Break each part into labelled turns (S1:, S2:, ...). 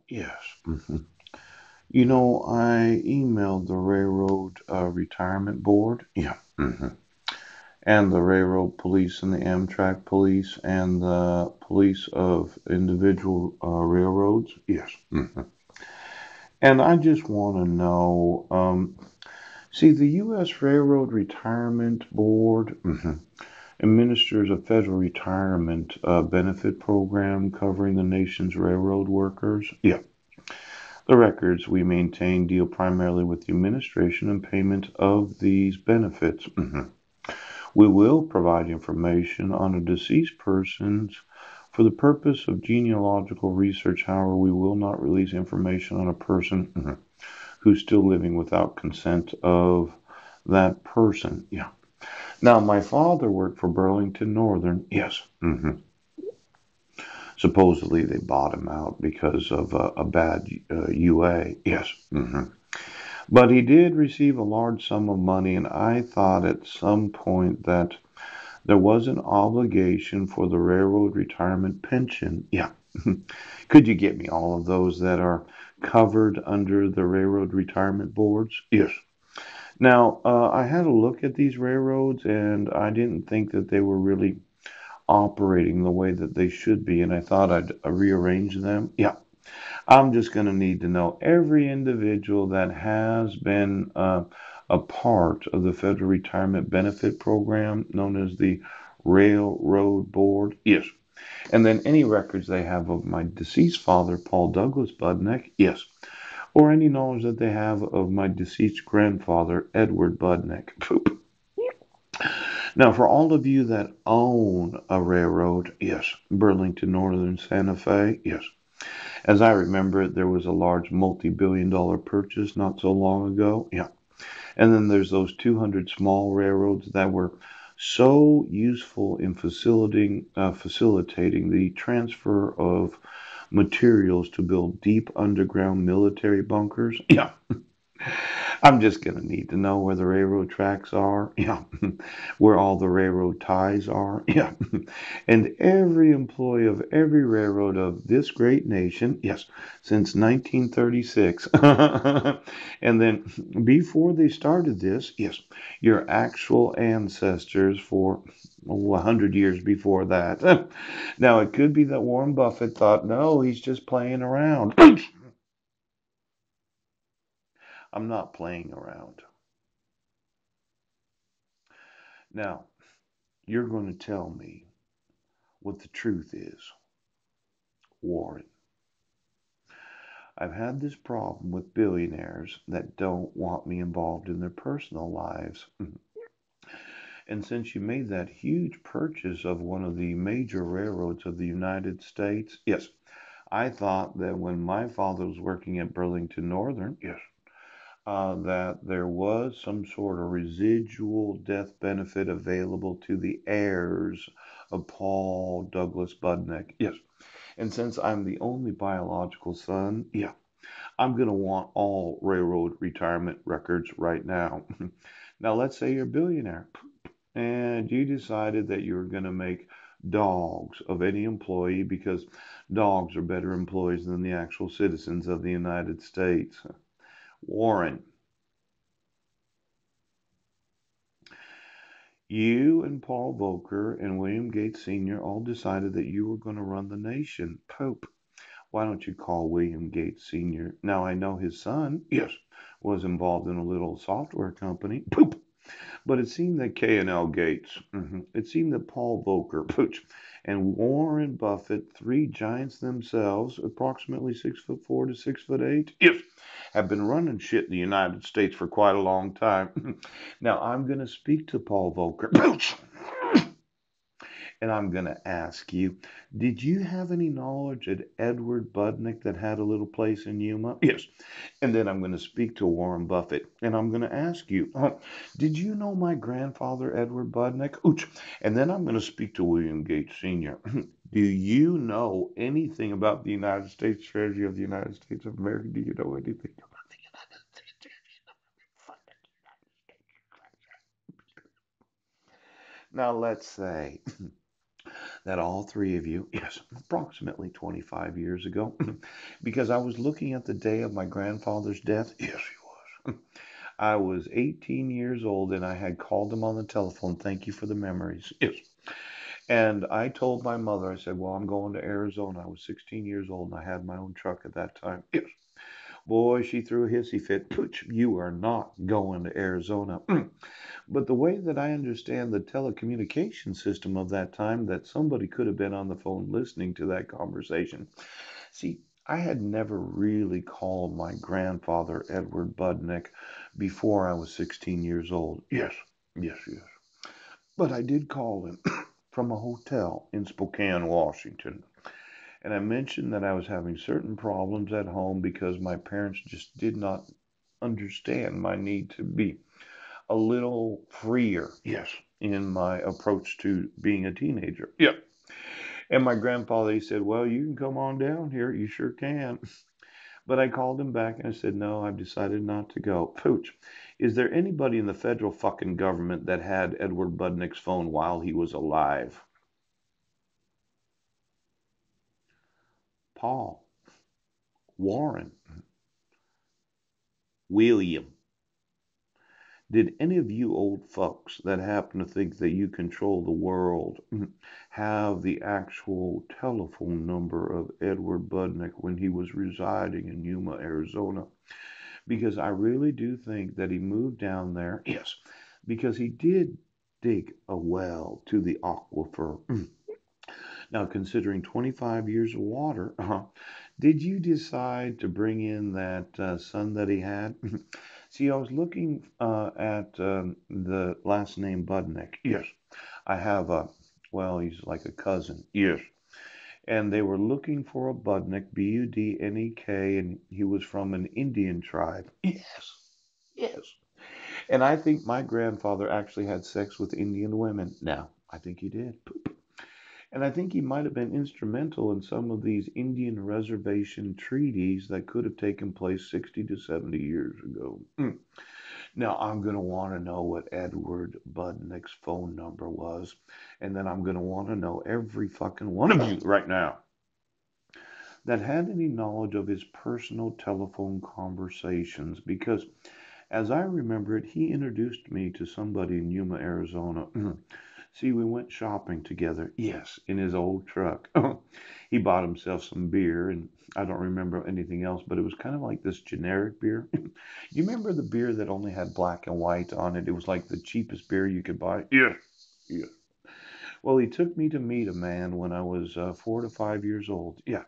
S1: Yes. You know, I emailed the Railroad Retirement Board. Yeah. And the Railroad Police and the Amtrak Police and the Police of individual railroads. Yes. And I just want to know, see, the U.S. Railroad Retirement Board administers a federal retirement benefit program covering the nation's railroad workers. Yeah. The records we maintain deal primarily with the administration and payment of these benefits. We will provide information on a deceased person's for the purpose of genealogical research. However, we will not release information on a person who's still living without consent of that person. Yeah. Now, my father worked for Burlington Northern. Yes. Supposedly they bought him out because of a bad UA. Yes. But he did receive a large sum of money, and I thought at some point that there was an obligation for the railroad retirement pension. Yeah. Could you get me all of those that are covered under the railroad retirement boards? Yes. Now, I had a look at these railroads and I didn't think that they were really operating the way that they should be, and I thought I'd rearrange them. Yeah. I'm just going to need to know every individual that has been a part of the federal retirement benefit program known as the Railroad Board. Yes. And then any records they have of my deceased father, Paul Douglas Budnick. Yes. Or any knowledge that they have of my deceased grandfather, Edward Budnick. Poop. Now, for all of you that own a railroad, yes, Burlington Northern Santa Fe, yes. As I remember it, there was a large multi-billion-dollar purchase not so long ago. Yeah. And then there's those 200 small railroads that were so useful in facilitating the transfer of materials to build deep underground military bunkers. Yeah. I'm just going to need to know where the railroad tracks are. Yeah. Where all the railroad ties are. Yeah. And every employee of every railroad of this great nation, yes, since 1936. And then before they started this, yes, your actual ancestors for 100 years before that. Now, it could be that Warren Buffett thought, no, he's just playing around. I'm not playing around. Now, you're going to tell me what the truth is, Warren. I've had this problem with billionaires that don't want me involved in their personal lives. And since you made that huge purchase of one of the major railroads of the United States, yes, I thought that when my father was working at Burlington Northern, yes, that there was some sort of residual death benefit available to the heirs of Paul Douglas Budnick. Yes. And since I'm the only biological son, yeah, I'm going to want all railroad retirement records right now. Now, let's say you're a billionaire and you decided that you were going to make dogs of any employee because dogs are better employees than the actual citizens of the United States. Warren, you and Paul Volcker and William Gates Sr. all decided that you were going to run the nation. Pope, why don't you call William Gates Sr.? Now, I know his son, yes, was involved in a little software company. Poop. But it seemed that K&L Gates, it seemed that Paul Volcker, Pooch, and Warren Buffett, three giants themselves, approximately 6'4" to 6'8", yes, have been running shit in the United States for quite a long time. Now I'm going to speak to Paul Volcker, Pooch, and I'm going to ask you, did you have any knowledge of Edward Budnick that had a little place in Yuma? Yes. And then I'm going to speak to Warren Buffett and I'm going to ask you, did you know my grandfather, Edward Budnick? Ooch. And then I'm going to speak to William Gates Sr. Do you know anything about the United States Treasury of the United States of America? Do you know anything about the United States Treasury of America? Now, let's say that all three of you, yes, approximately 25 years ago, because I was looking at the day of my grandfather's death. Yes, he was. I was 18 years old and I had called him on the telephone. Thank you for the memories. Yes. And I told my mother, I said, well, I'm going to Arizona. I was 16 years old and I had my own truck at that time. Yes. Boy, she threw a hissy fit. Pooch, you are not going to Arizona. But the way that I understand the telecommunication system of that time, that somebody could have been on the phone listening to that conversation. See, I had never really called my grandfather, Edward Budnick, before I was 16 years old. Yes, yes, yes. But I did call him from a hotel in Spokane, Washington. And I mentioned that I was having certain problems at home because my parents just did not understand my need to be a little freer, yes, in my approach to being a teenager. Yeah. And my grandfather, he said, well, you can come on down here. You sure can. But I called him back and I said, no, I've decided not to go. Pooch, is there anybody in the federal fucking government that had Edward Budnick's phone while he was alive? Paul, Warren, William. Did any of you old fucks that happen to think that you control the world have the actual telephone number of Edward Budnick when he was residing in Yuma, Arizona? Because I really do think that he moved down there, yes, because he did dig a well to the aquifer. Now, considering 25 years of water, did you decide to bring in that son that he had? See, I was looking at the last name Budnick. Yes, I have a, well, he's like a cousin. Yes. And they were looking for a Budnick, Budnek, and he was from an Indian tribe. Yes, yes. And I think my grandfather actually had sex with Indian women. Now, I think he did. And I think he might have been instrumental in some of these Indian reservation treaties that could have taken place 60 to 70 years ago. Now, I'm going to want to know what Edward Budnick's phone number was, and then I'm going to want to know every fucking one of you right now that had any knowledge of his personal telephone conversations, because as I remember it, he introduced me to somebody in Yuma, Arizona. See, we went shopping together. Yes, in his old truck. He bought himself some beer, and I don't remember anything else, but it was kind of like this generic beer. You remember the beer that only had black and white on it? It was like the cheapest beer you could buy. Yeah, yeah. Well, he took me to meet a man when I was 4 to 5 years old. Yeah.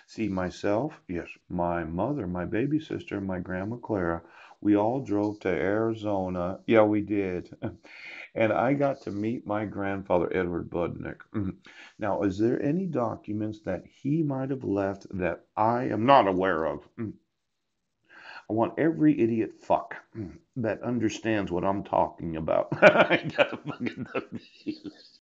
S1: See, myself, yes, my mother, my baby sister, my grandma Clara, we all drove to Arizona. Yeah, we did. And I got to meet my grandfather, Edward Budnick. Now, is there any documents that he might have left that I am not aware of? I want every idiot fuck that understands what I'm talking about. I gotta fucking